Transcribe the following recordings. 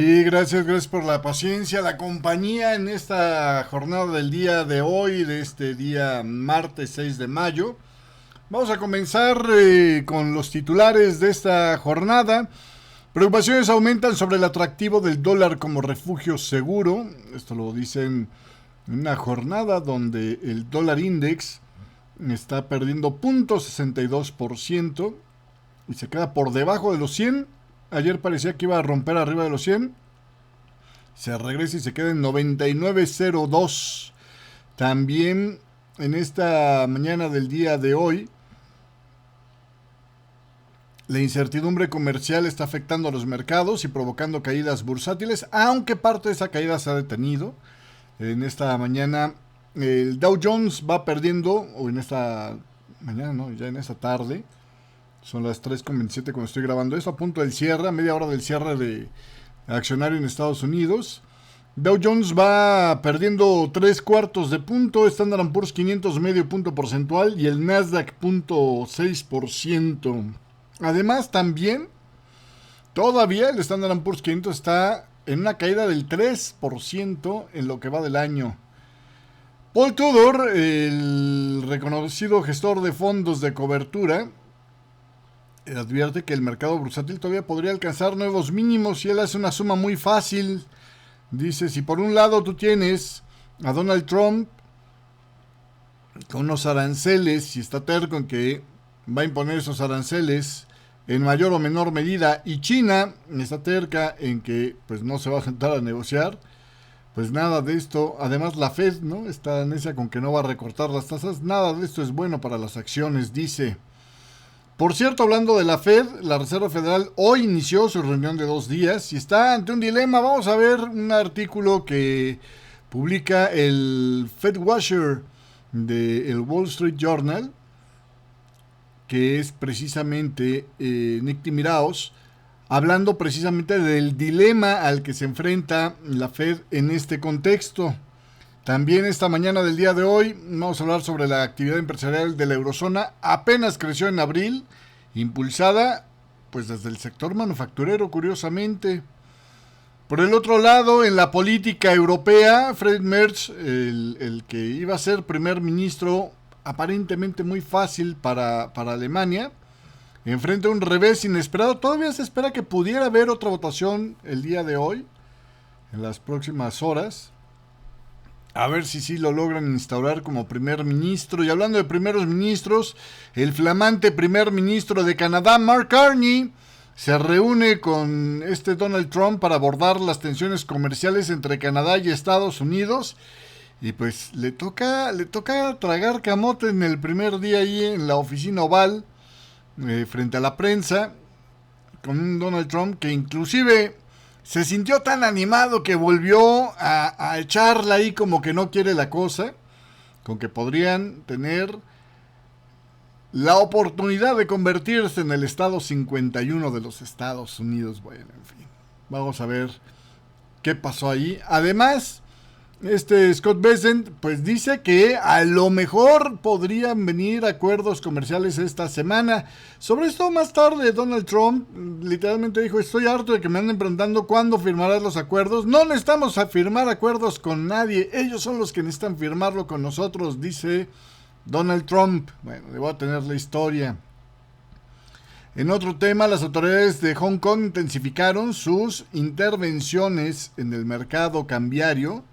Y gracias por la paciencia, la compañía en esta jornada del día de hoy, de este día martes 6 de mayo. Vamos a comenzar con los titulares de esta jornada. Preocupaciones aumentan sobre el atractivo del dólar como refugio seguro. Esto lo dicen en una jornada donde el dólar index está perdiendo 0.62% y se queda por debajo de los 100. Ayer parecía que iba a romper arriba de los 100. Se regresa y se queda en 99.02. También en esta mañana del día de hoy, la incertidumbre comercial está afectando a los mercados y provocando caídas bursátiles, aunque parte de esa caída se ha detenido. En esta mañana el Dow Jones va perdiendo, o en esta mañana, no, ya en esta tarde. Son las 3:27 cuando estoy grabando esto, a punto del cierre, a media hora del cierre de accionario en Estados Unidos. Dow Jones va perdiendo 3/4 de punto, Standard & Poor's 500 medio punto porcentual y el Nasdaq 0.6%. Además también, todavía el Standard & Poor's 500 está en una caída del 3% en lo que va del año. Paul Tudor, el reconocido gestor de fondos de cobertura, advierte que el mercado bursátil todavía podría alcanzar nuevos mínimos y él hace una suma muy fácil. Dice, si por un lado tú tienes a Donald Trump con unos aranceles y está terco en que va a imponer esos aranceles en mayor o menor medida, y China está terca en que pues no se va a sentar a negociar, pues nada de esto, además la Fed, ¿no?, está necia con que no va a recortar las tasas, nada de esto es bueno para las acciones, dice. Por cierto, hablando de la Fed, la Reserva Federal hoy inició su reunión de 2 días y está ante un dilema. Vamos a ver un artículo que publica el Fed Watcher del Wall Street Journal, que es precisamente Nick Timiraos, hablando precisamente del dilema al que se enfrenta la Fed en este contexto. También esta mañana del día de hoy vamos a hablar sobre la actividad empresarial de la eurozona. Apenas creció en abril, impulsada pues desde el sector manufacturero, curiosamente. Por el otro lado, en la política europea, Fred Merz, el que iba a ser primer ministro aparentemente muy fácil para Alemania, enfrenta un revés inesperado. Todavía se espera que pudiera haber otra votación el día de hoy, en las próximas horas. A ver si sí lo logran instaurar como primer ministro. Y hablando de primeros ministros, el flamante primer ministro de Canadá, Mark Carney, se reúne con Donald Trump para abordar las tensiones comerciales entre Canadá y Estados Unidos. Y pues le toca tragar camote en el primer día ahí en la oficina oval, frente a la prensa, con un Donald Trump que inclusive se sintió tan animado que volvió a echarla ahí como que no quiere la cosa, con que podrían tener la oportunidad de convertirse en el estado 51 de los Estados Unidos. Bueno, en fin, vamos a ver qué pasó ahí. Además, Scott Bessent pues dice que a lo mejor podrían venir acuerdos comerciales esta semana. Sobre esto más tarde Donald Trump literalmente dijo: estoy harto de que me anden preguntando cuándo firmarás los acuerdos. No necesitamos firmar acuerdos con nadie, ellos son los que necesitan firmarlo con nosotros, dice Donald Trump. Bueno, le voy a tener la historia. En otro tema, las autoridades de Hong Kong intensificaron sus intervenciones en el mercado cambiario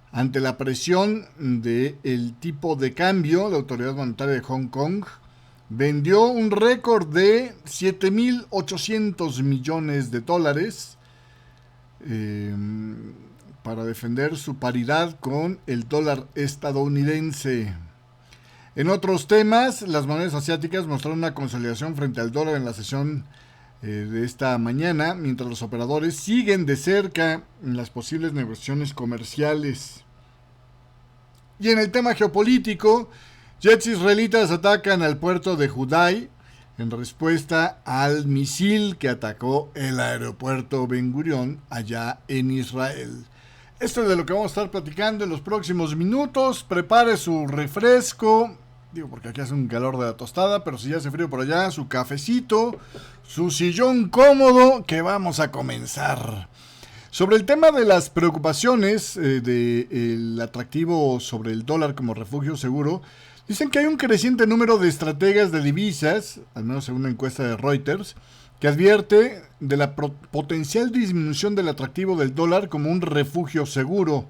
ante la presión del tipo de cambio. La autoridad monetaria de Hong Kong vendió un récord de 7.800 millones de dólares para defender su paridad con el dólar estadounidense. En otros temas, las monedas asiáticas mostraron una consolidación frente al dólar en la sesión de esta mañana, mientras los operadores siguen de cerca en las posibles negociaciones comerciales. Y en el tema geopolítico, jets israelitas atacan al puerto de Judai en respuesta al misil que atacó el aeropuerto Ben Gurión allá en Israel. Esto es de lo que vamos a estar platicando en los próximos minutos. Prepare su refresco, digo porque aquí hace un calor de la tostada, pero si ya hace frío por allá, su cafecito, su sillón cómodo, que vamos a comenzar. Sobre el tema de las preocupaciones del atractivo sobre el dólar como refugio seguro, dicen que hay un creciente número de estrategas de divisas, al menos según una encuesta de Reuters, que advierte de la potencial disminución del atractivo del dólar como un refugio seguro,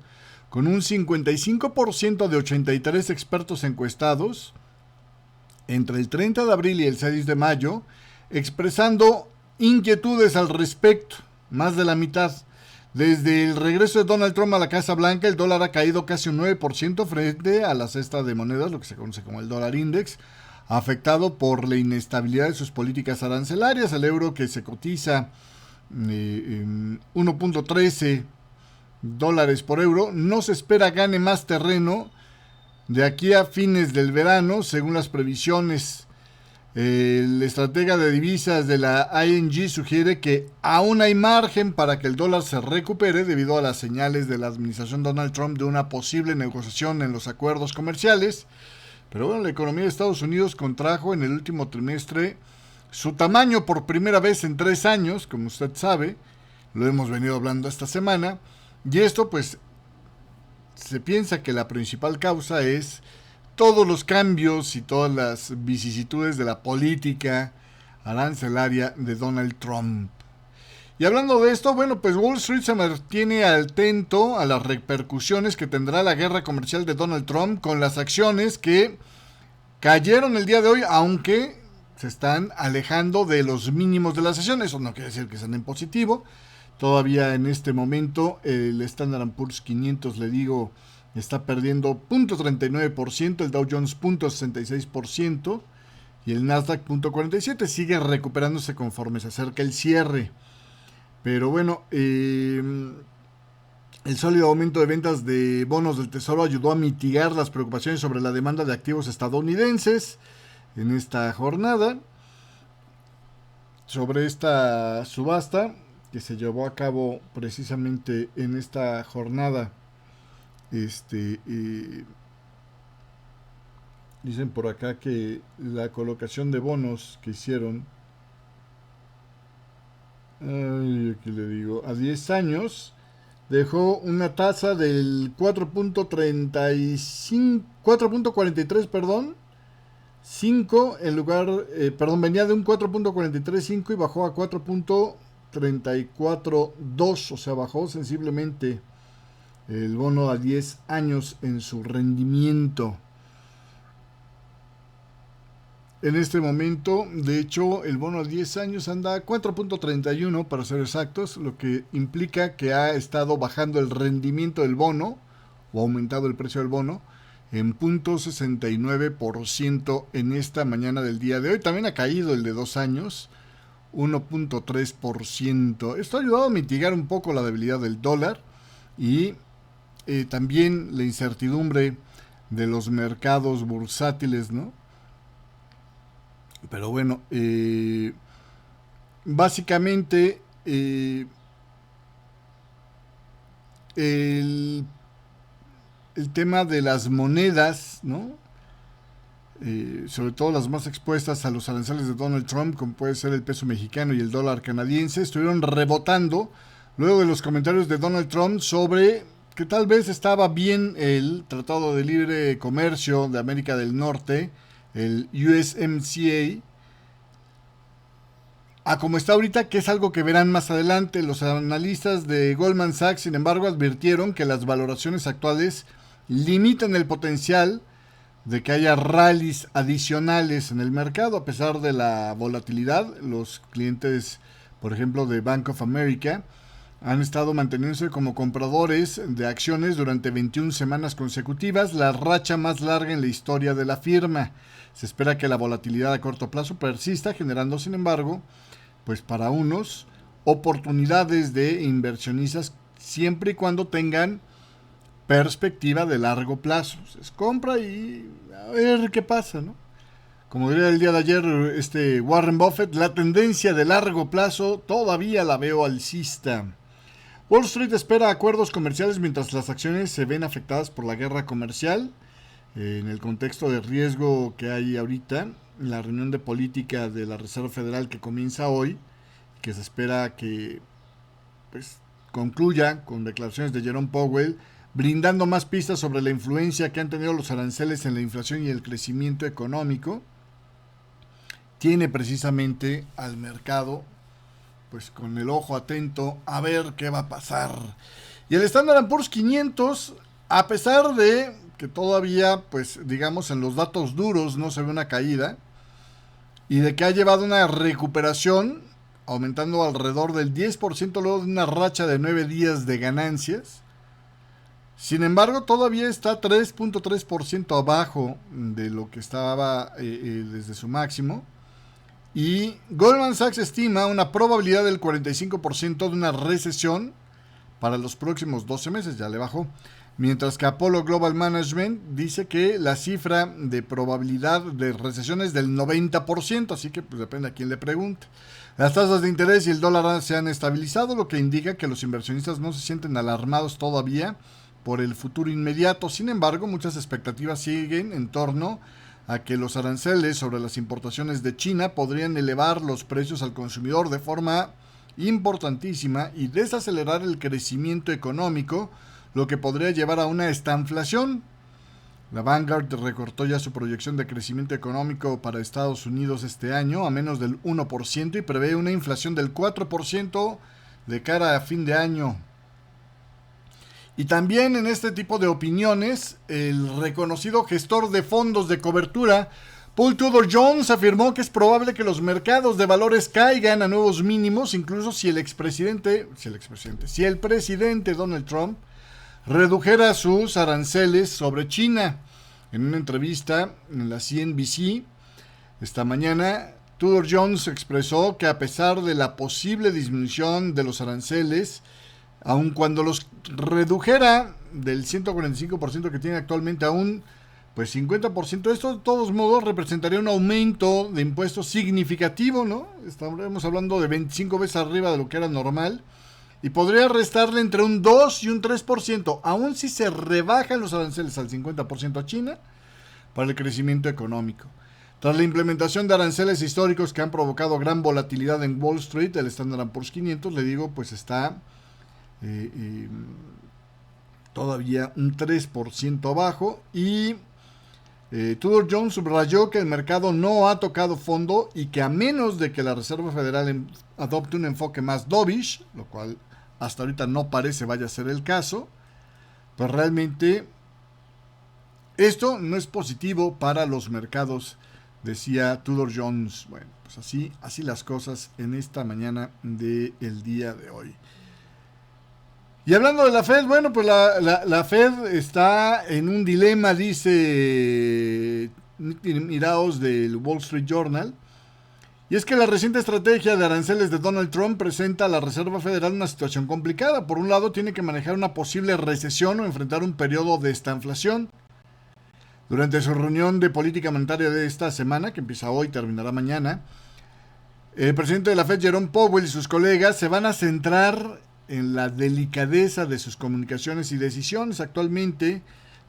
con un 55% de 83 expertos encuestados entre el 30 de abril y el 6 de mayo, expresando inquietudes al respecto, más de la mitad. Desde el regreso de Donald Trump a la Casa Blanca, el dólar ha caído casi un 9% frente a la cesta de monedas, lo que se conoce como el dólar index, afectado por la inestabilidad de sus políticas arancelarias. El euro, que se cotiza en 1.13 dólares por euro, no se espera gane más terreno de aquí a fines del verano, según las previsiones. El estratega de divisas de la ING sugiere que aún hay margen para que el dólar se recupere debido a las señales de la administración Donald Trump de una posible negociación en los acuerdos comerciales. Pero bueno, la economía de Estados Unidos contrajo en el último trimestre su tamaño por primera vez en 3 años, como usted sabe, lo hemos venido hablando esta semana, y esto pues se piensa que la principal causa es todos los cambios y todas las vicisitudes de la política arancelaria de Donald Trump. Y hablando de esto, bueno, pues Wall Street se mantiene atento a las repercusiones que tendrá la guerra comercial de Donald Trump con las acciones que cayeron el día de hoy, aunque se están alejando de los mínimos de la sesión. Eso no quiere decir que sean en positivo. Todavía en este momento el Standard & Poor's 500, le digo, está perdiendo 0.39%, el Dow Jones 0.66% y el Nasdaq 0.47%. Sigue recuperándose conforme se acerca el cierre. Pero bueno, el sólido aumento de ventas de bonos del Tesoro ayudó a mitigar las preocupaciones sobre la demanda de activos estadounidenses en esta jornada. Sobre esta subasta que se llevó a cabo precisamente en esta jornada, dicen por acá que la colocación de bonos que hicieron, aquí le digo, a 10 años dejó una tasa del 4.43, perdón, 5 en lugar, venía de un 4.435 y bajó a 4.342, o sea, bajó sensiblemente el bono a 10 años en su rendimiento. En este momento, de hecho, el bono a 10 años anda a 4.31 para ser exactos, lo que implica que ha estado bajando el rendimiento del bono, o aumentado el precio del bono, en 0.69% en esta mañana del día de hoy. También ha caído el de 2 años, 1.3%. Esto ha ayudado a mitigar un poco la debilidad del dólar y también la incertidumbre de los mercados bursátiles, ¿no? Pero bueno, básicamente el tema de las monedas, ¿no? Sobre todo las más expuestas a los aranceles de Donald Trump, como puede ser el peso mexicano y el dólar canadiense, estuvieron rebotando luego de los comentarios de Donald Trump sobre que tal vez estaba bien el Tratado de Libre Comercio de América del Norte, el USMCA, a como está ahorita, que es algo que verán más adelante. Los analistas de Goldman Sachs, sin embargo, advirtieron que las valoraciones actuales limitan el potencial de que haya rallies adicionales en el mercado. A pesar de la volatilidad, los clientes, por ejemplo, de Bank of America, han estado manteniéndose como compradores de acciones durante 21 semanas consecutivas, la racha más larga en la historia de la firma. Se espera que la volatilidad a corto plazo persista, generando, sin embargo, pues para unos, oportunidades de inversionistas siempre y cuando tengan perspectiva de largo plazo. Es compra y a ver qué pasa, ¿no? Como diría el día de ayer Warren Buffett, la tendencia de largo plazo todavía la veo alcista. Wall Street espera acuerdos comerciales mientras las acciones se ven afectadas por la guerra comercial. En el contexto de riesgo que hay ahorita, la reunión de política de la Reserva Federal que comienza hoy, que se espera que pues concluya con declaraciones de Jerome Powell, brindando más pistas sobre la influencia que han tenido los aranceles en la inflación y el crecimiento económico, tiene precisamente al mercado pues con el ojo atento a ver qué va a pasar. Y el Standard & Poor's 500, a pesar de que todavía, pues digamos, en los datos duros no se ve una caída, y de que ha llevado una recuperación, aumentando alrededor del 10% luego de una racha de 9 días de ganancias. Sin embargo, todavía está 3.3% abajo de lo que estaba desde su máximo. Y Goldman Sachs estima una probabilidad del 45% de una recesión para los próximos 12 meses, ya le bajó. Mientras que Apollo Global Management dice que la cifra de probabilidad de recesión es del 90%, así que pues depende a quién le pregunte. Las tasas de interés y el dólar se han estabilizado, lo que indica que los inversionistas no se sienten alarmados todavía por el futuro inmediato. Sin embargo, muchas expectativas siguen en torno a que los aranceles sobre las importaciones de China podrían elevar los precios al consumidor de forma importantísima y desacelerar el crecimiento económico, lo que podría llevar a una estanflación. La Vanguard recortó ya su proyección de crecimiento económico para Estados Unidos este año a menos del 1% y prevé una inflación del 4% de cara a fin de año. Y también en este tipo de opiniones, el reconocido gestor de fondos de cobertura, Paul Tudor Jones, afirmó que es probable que los mercados de valores caigan a nuevos mínimos, incluso si el presidente Donald Trump redujera sus aranceles sobre China. En una entrevista en la CNBC esta mañana, Tudor Jones expresó que a pesar de la posible disminución de los aranceles, aun cuando los redujera del 145% que tiene actualmente a un 50%, esto de todos modos representaría un aumento de impuestos significativo, ¿no? Estaremos hablando de 25 veces arriba de lo que era normal. Y podría restarle entre un 2 y un 3%, aun si se rebajan los aranceles al 50% a China, para el crecimiento económico. Tras la implementación de aranceles históricos que han provocado gran volatilidad en Wall Street, el Standard & Poor's 500, le digo, pues está todavía un 3% abajo. Y Tudor Jones subrayó que el mercado no ha tocado fondo y que a menos de que la Reserva Federal adopte un enfoque más dovish, lo cual hasta ahorita no parece vaya a ser el caso, pues realmente esto no es positivo para los mercados, decía Tudor Jones. Bueno, pues así las cosas en esta mañana del día de hoy. Y hablando de la Fed, bueno, pues la Fed está en un dilema, dice Miraos del Wall Street Journal. Y es que la reciente estrategia de aranceles de Donald Trump presenta a la Reserva Federal una situación complicada. Por un lado, tiene que manejar una posible recesión o enfrentar un periodo de estanflación. Durante su reunión de política monetaria de esta semana, que empieza hoy y terminará mañana, el presidente de la Fed, Jerome Powell, y sus colegas se van a centrar en la delicadeza de sus comunicaciones y decisiones. Actualmente,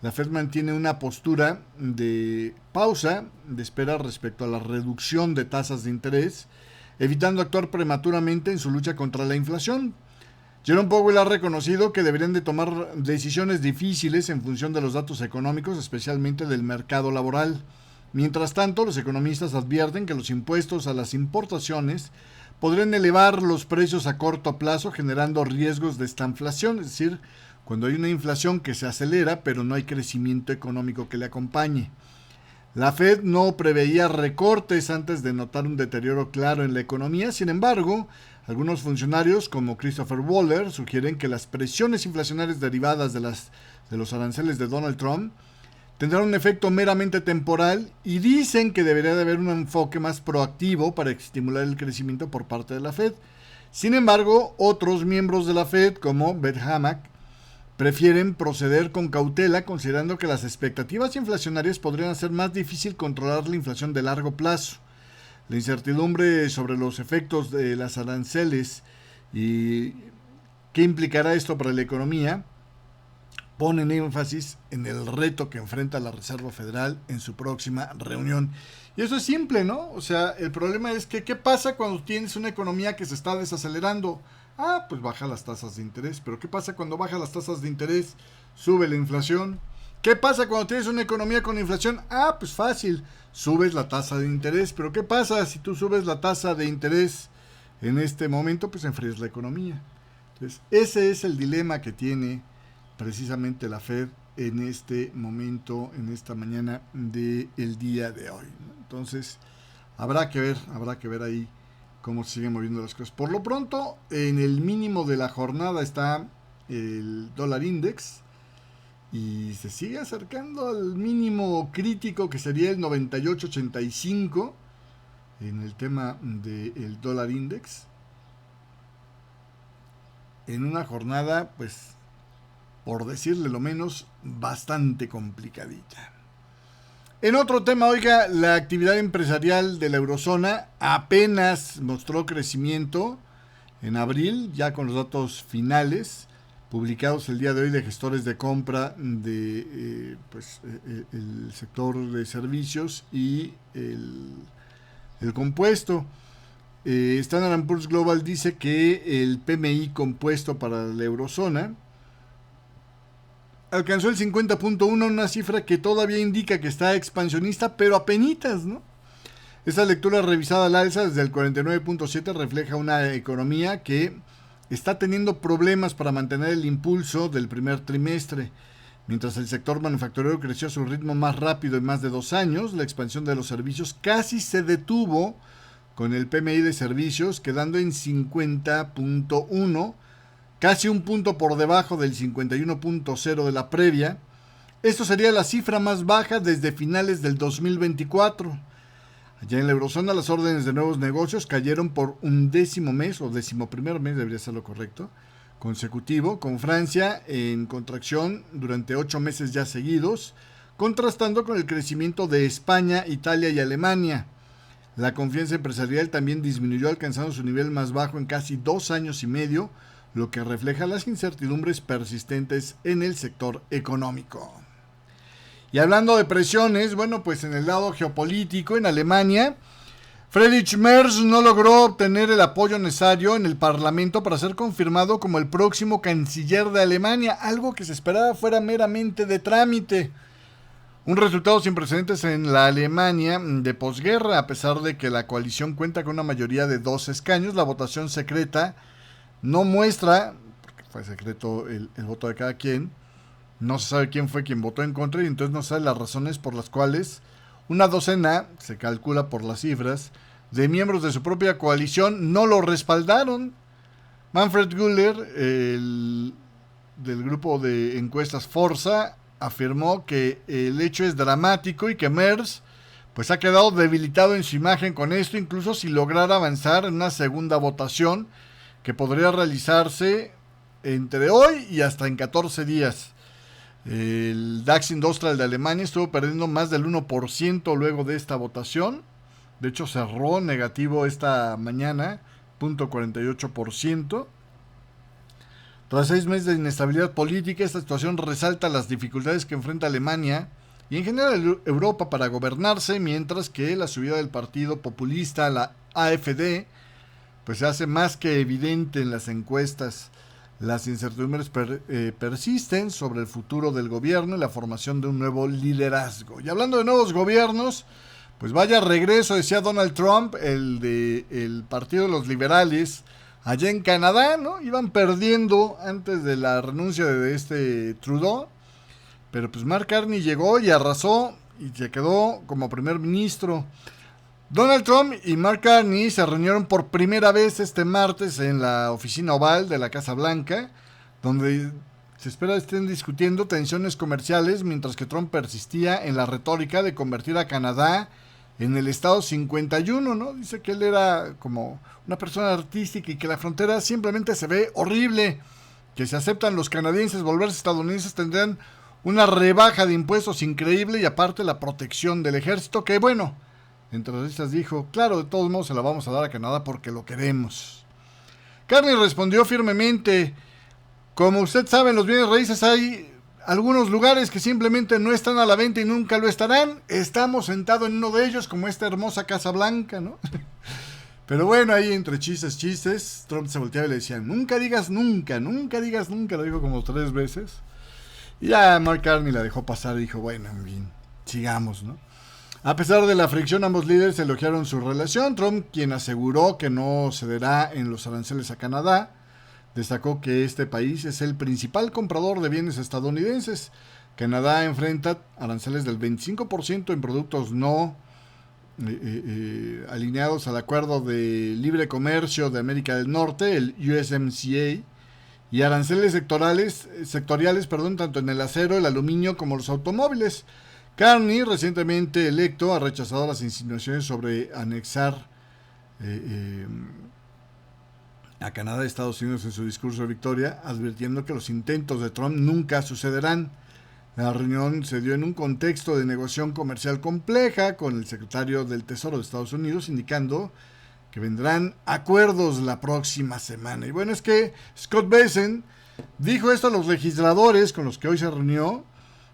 la Fed mantiene una postura de pausa, de espera respecto a la reducción de tasas de interés, evitando actuar prematuramente en su lucha contra la inflación. Jerome Powell ha reconocido que deberían de tomar decisiones difíciles en función de los datos económicos, especialmente del mercado laboral. Mientras tanto, los economistas advierten que los impuestos a las importaciones podrían elevar los precios a corto plazo, generando riesgos de estanflación, es decir, cuando hay una inflación que se acelera, pero no hay crecimiento económico que le acompañe. La Fed no preveía recortes antes de notar un deterioro claro en la economía. Sin embargo, algunos funcionarios, como Christopher Waller, sugieren que las presiones inflacionarias derivadas de los aranceles de Donald Trump tendrán un efecto meramente temporal y dicen que debería de haber un enfoque más proactivo para estimular el crecimiento por parte de la Fed. Sin embargo, otros miembros de la Fed, como Beth Hammack, prefieren proceder con cautela, considerando que las expectativas inflacionarias podrían hacer más difícil controlar la inflación de largo plazo. La incertidumbre sobre los efectos de las aranceles y qué implicará esto para la economía ponen énfasis en el reto que enfrenta la Reserva Federal en su próxima reunión. Y eso es simple, ¿no? O sea, el problema es que ¿qué pasa cuando tienes una economía que se está desacelerando? Pues baja las tasas de interés. Pero ¿qué pasa cuando baja las tasas de interés? Sube la inflación. ¿Qué pasa cuando tienes una economía con inflación? Pues fácil, subes la tasa de interés. Pero ¿qué pasa si tú subes la tasa de interés en este momento? Pues enfrías la economía. Entonces, ese es el dilema que tiene precisamente la Fed en este momento, en esta mañana del día de hoy, ¿no? Entonces, habrá que ver ahí cómo se siguen moviendo las cosas. Por lo pronto, en el mínimo de la jornada está el dólar index y se sigue acercando al mínimo crítico que sería el 98.85 en el tema del dólar index. En una jornada, pues, por decirle lo menos, bastante complicadita. En otro tema, oiga, la actividad empresarial de la eurozona apenas mostró crecimiento en abril, ya con los datos finales publicados el día de hoy de gestores de compra de el sector de servicios y el compuesto. Standard & Poor's Global dice que el PMI compuesto para la eurozona alcanzó el 50.1, una cifra que todavía indica que está expansionista, pero apenitas, ¿no? Esta lectura revisada al alza desde el 49.7 refleja una economía que está teniendo problemas para mantener el impulso del primer trimestre. Mientras el sector manufacturero creció a su ritmo más rápido en más de 2 años, la expansión de los servicios casi se detuvo con el PMI de servicios quedando en 50.1, casi un punto por debajo del 51.0 de la previa. Esto sería la cifra más baja desde finales del 2024. Allá en la eurozona las órdenes de nuevos negocios cayeron por un 10º mes, o 11º mes debería ser lo correcto, consecutivo, con Francia en contracción durante 8 meses ya seguidos, contrastando con el crecimiento de España, Italia y Alemania. La confianza empresarial también disminuyó, alcanzando su nivel más bajo en casi 2 años y medio, lo que refleja las incertidumbres persistentes en el sector económico. Y hablando de presiones, bueno, pues en el lado geopolítico, en Alemania, Friedrich Merz no logró obtener el apoyo necesario en el Parlamento para ser confirmado como el próximo canciller de Alemania, algo que se esperaba fuera meramente de trámite. Un resultado sin precedentes en la Alemania de posguerra. A pesar de que la coalición cuenta con una mayoría de 2 escaños, la votación secreta no muestra, porque fue secreto el voto de cada quien, no se sabe quién fue quien votó en contra y entonces no se sabe las razones por las cuales una docena, se calcula por las cifras, de miembros de su propia coalición no lo respaldaron. Manfred Güller, del grupo de encuestas Forza, afirmó que el hecho es dramático y que Merz pues ha quedado debilitado en su imagen con esto, incluso si lograra avanzar en una segunda votación que podría realizarse entre hoy y hasta en 14 días. El DAX Industrial de Alemania estuvo perdiendo más del 1% luego de esta votación. De hecho, cerró negativo esta mañana, 0.48%. Tras 6 meses de inestabilidad política, esta situación resalta las dificultades que enfrenta Alemania y en general Europa para gobernarse, mientras que la subida del partido populista, la AfD, pues se hace más que evidente en las encuestas. Las incertidumbres persisten sobre el futuro del gobierno y la formación de un nuevo liderazgo. Y hablando de nuevos gobiernos, pues vaya regreso, decía Donald Trump, el partido de los liberales, allá en Canadá, ¿no? Iban perdiendo antes de la renuncia de Trudeau, pero pues Mark Carney llegó y arrasó y se quedó como primer ministro. Donald Trump y Mark Carney se reunieron por primera vez este martes en la oficina oval de la Casa Blanca, donde se espera estén discutiendo tensiones comerciales, mientras que Trump persistía en la retórica de convertir a Canadá en el estado 51, ¿no? Dice que él era como una persona artística y que la frontera simplemente se ve horrible, que si aceptan los canadienses volverse estadounidenses tendrán una rebaja de impuestos increíble y aparte la protección del ejército, que bueno, entre las listas dijo, claro, de todos modos se la vamos a dar a Canadá porque lo queremos. Carney respondió firmemente, como usted sabe, en los bienes raíces hay algunos lugares que simplemente no están a la venta y nunca lo estarán. Estamos sentados en uno de ellos, como esta hermosa Casa Blanca, ¿no? Pero bueno, ahí entre chistes, Trump se volteaba y le decía, nunca digas nunca, nunca digas nunca, lo dijo como 3 veces. Y ya Mark Carney la dejó pasar y dijo, bueno, en fin, sigamos, ¿no? A pesar de la fricción, ambos líderes elogiaron su relación. Trump, quien aseguró que no cederá en los aranceles a Canadá, destacó que este país es el principal comprador de bienes estadounidenses. Canadá enfrenta aranceles del 25% en productos no alineados al Acuerdo de Libre Comercio de América del Norte, el USMCA, y aranceles sectoriales, tanto en el acero, el aluminio como los automóviles. Carney, recientemente electo, ha rechazado las insinuaciones sobre anexar a Canadá y Estados Unidos en su discurso de victoria, advirtiendo que los intentos de Trump nunca sucederán. La reunión se dio en un contexto de negociación comercial compleja con el secretario del Tesoro de Estados Unidos, indicando que vendrán acuerdos la próxima semana. Y bueno, es que Scott Bessent dijo esto a los legisladores con los que hoy se reunió,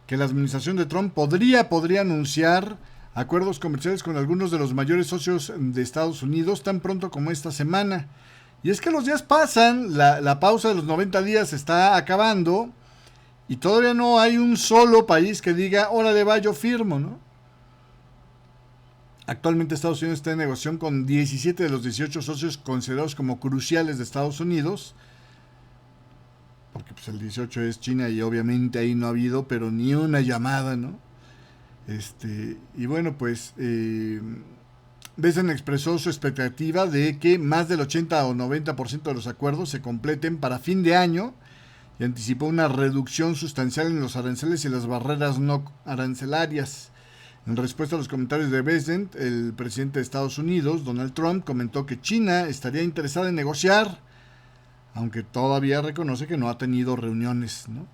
que la administración de Trump podría anunciar acuerdos comerciales con algunos de los mayores socios de Estados Unidos tan pronto como esta semana. Y es que los días pasan, la pausa de los 90 días está acabando y todavía no hay un solo país que diga, órale va, yo firmo, ¿no? Actualmente Estados Unidos está en negociación con 17 de los 18 socios considerados como cruciales de Estados Unidos, porque pues el 18 es China y obviamente ahí no ha habido, pero ni una llamada, ¿no? Y bueno, pues Bessent expresó su expectativa de que más del 80 o 90% de los acuerdos se completen para fin de año y anticipó una reducción sustancial en los aranceles y las barreras no arancelarias. En respuesta a los comentarios de Bessent, el presidente de Estados Unidos, Donald Trump, comentó que China estaría interesada en negociar, aunque todavía reconoce que no ha tenido reuniones, ¿no?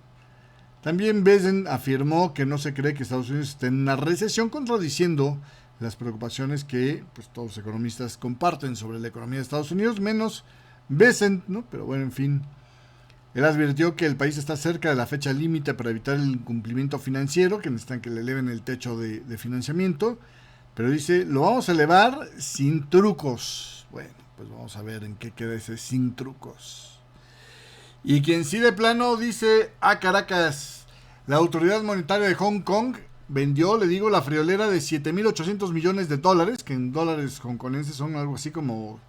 También Bessent afirmó que no se cree que Estados Unidos esté en una recesión, contradiciendo las preocupaciones que pues, todos los economistas comparten sobre la economía de Estados Unidos, menos Bessent, ¿no? Pero bueno, en fin. Él advirtió que el país está cerca de la fecha límite para evitar el incumplimiento financiero, que necesitan que le eleven el techo de financiamiento, pero dice, lo vamos a elevar sin trucos. Bueno, pues vamos a ver en qué queda ese sin trucos. Y quien sí de plano dice, Caracas, la autoridad monetaria de Hong Kong vendió, le digo, la friolera de 7.800 millones de dólares, que en dólares hongkonenses son algo así como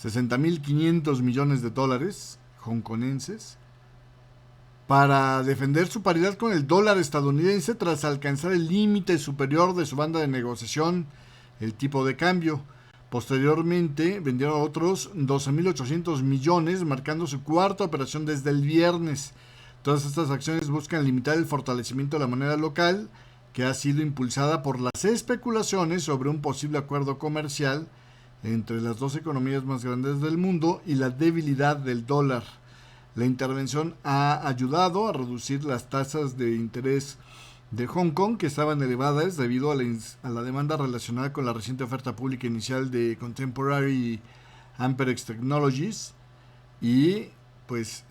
60.500 millones de dólares hongkonenses, para defender su paridad con el dólar estadounidense tras alcanzar el límite superior de su banda de negociación, el tipo de cambio. Posteriormente vendieron otros 12.800 millones, marcando su cuarta operación desde el viernes. Todas estas acciones buscan limitar el fortalecimiento de la moneda local, que ha sido impulsada por las especulaciones sobre un posible acuerdo comercial entre las dos economías más grandes del mundo y la debilidad del dólar. La intervención ha ayudado a reducir las tasas de interés de Hong Kong, que estaban elevadas debido a la demanda relacionada con la reciente oferta pública inicial de Contemporary Amperex Technologies, y pues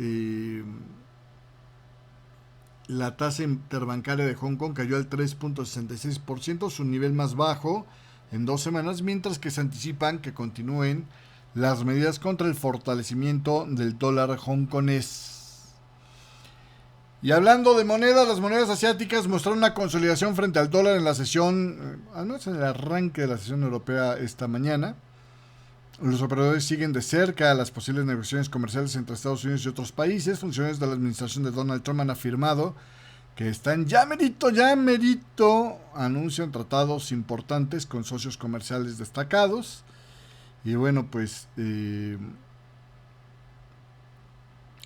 la tasa interbancaria de Hong Kong cayó al 3.66%, su nivel más bajo en 2 semanas, mientras que se anticipan que continúen las medidas contra el fortalecimiento del dólar hongkonés. Y hablando de monedas, las monedas asiáticas mostraron una consolidación frente al dólar en la sesión, al menos en el arranque de la sesión europea esta mañana. Los operadores siguen de cerca las posibles negociaciones comerciales entre Estados Unidos y otros países. Funcionarios de la administración de Donald Trump han afirmado que están ya merito, anuncian tratados importantes con socios comerciales destacados. Y bueno, pues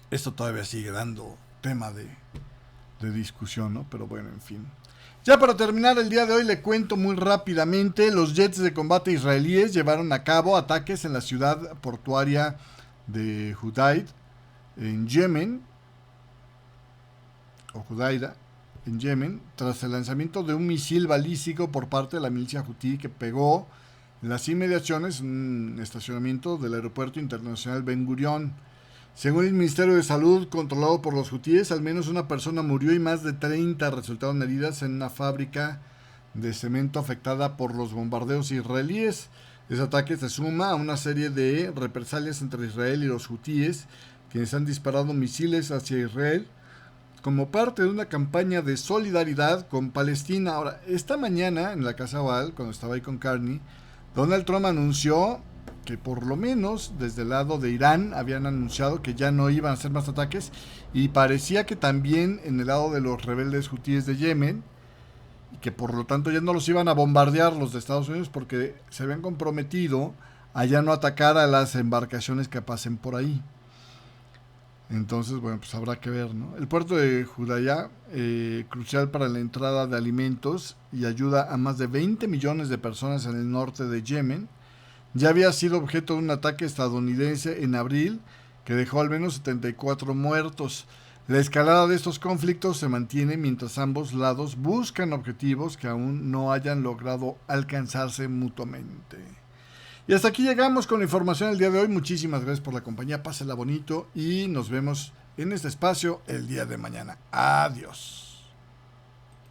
esto todavía sigue dando tema de discusión, ¿no? Pero bueno, en fin. Ya para terminar el día de hoy le cuento muy rápidamente, los jets de combate israelíes llevaron a cabo ataques en la ciudad portuaria de Hudaid, en Yemen, o Hudaida, en Yemen, tras el lanzamiento de un misil balístico por parte de la milicia hutí que pegó en las inmediaciones en un estacionamiento del aeropuerto internacional Ben Gurion. Según el Ministerio de Salud, controlado por los hutíes, al menos una persona murió y más de 30 resultaron heridas en una fábrica de cemento afectada por los bombardeos israelíes. Ese ataque se suma a una serie de represalias entre Israel y los hutíes, quienes han disparado misiles hacia Israel como parte de una campaña de solidaridad con Palestina. Ahora, esta mañana en la Casa Oval, cuando estaba ahí con Carney, Donald Trump anunció que por lo menos desde el lado de Irán habían anunciado que ya no iban a hacer más ataques, y parecía que también en el lado de los rebeldes hutíes de Yemen, y que por lo tanto ya no los iban a bombardear los de Estados Unidos porque se habían comprometido a ya no atacar a las embarcaciones que pasen por ahí. Entonces, bueno, pues habrá que ver, ¿no? El puerto de Judaya, crucial para la entrada de alimentos y ayuda a más de 20 millones de personas en el norte de Yemen, ya había sido objeto de un ataque estadounidense en abril que dejó al menos 74 muertos. La escalada de estos conflictos se mantiene mientras ambos lados buscan objetivos que aún no hayan logrado alcanzarse mutuamente. Y hasta aquí llegamos con la información del día de hoy. Muchísimas gracias por la compañía. Pásenla bonito y nos vemos en este espacio el día de mañana. Adiós.